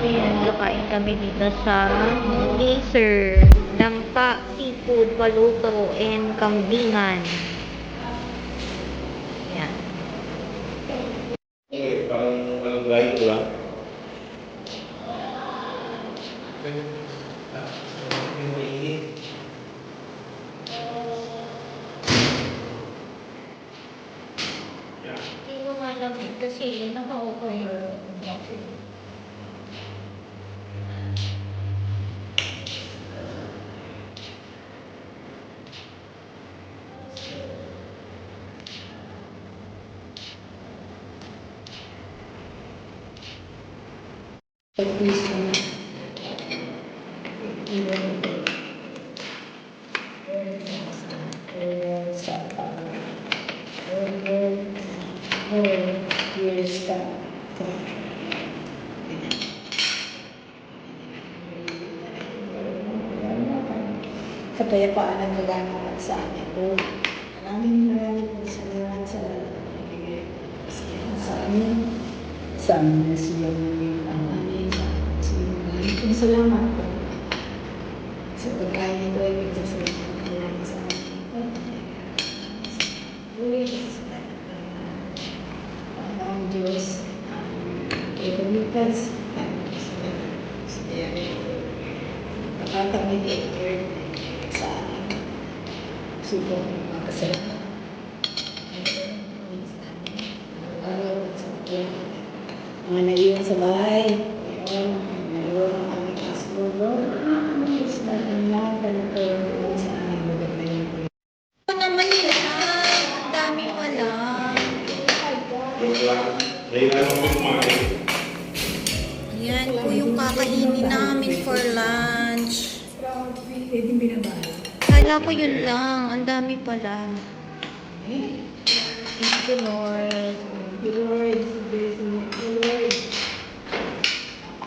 Ayan, kakain kami dito sa Laser Langka Seafood, Paluto, and Kambingan. Ayan. Parang walang gaya, di ba? Hindi ko malamig kasi nakaupo yun. Kapayapaan ang nagagawa sa amin. Maraming salamat sa nagbigay sa amin. Sa amin na siya ang amin sa maraming salamat po. Sa pagkain ito ay salamat sa amin. Ang Diyos, ang Ipamitas, pagkakamit sa amin. Subok ng mga kasalanan. Mga naiwan sa bahay. Naiwan ang aming kasbulo. Sa ating lahat na sa aming lugar na yun. Ito naman nila. Ang dami pala. Ayan po yung kakainin namin for lunch. Kala ko yun lang. Ang dami pala. Thank you, Lord. Lord, Lord.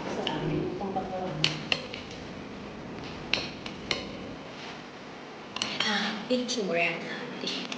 Sa amin, pangkataon. Picture natin.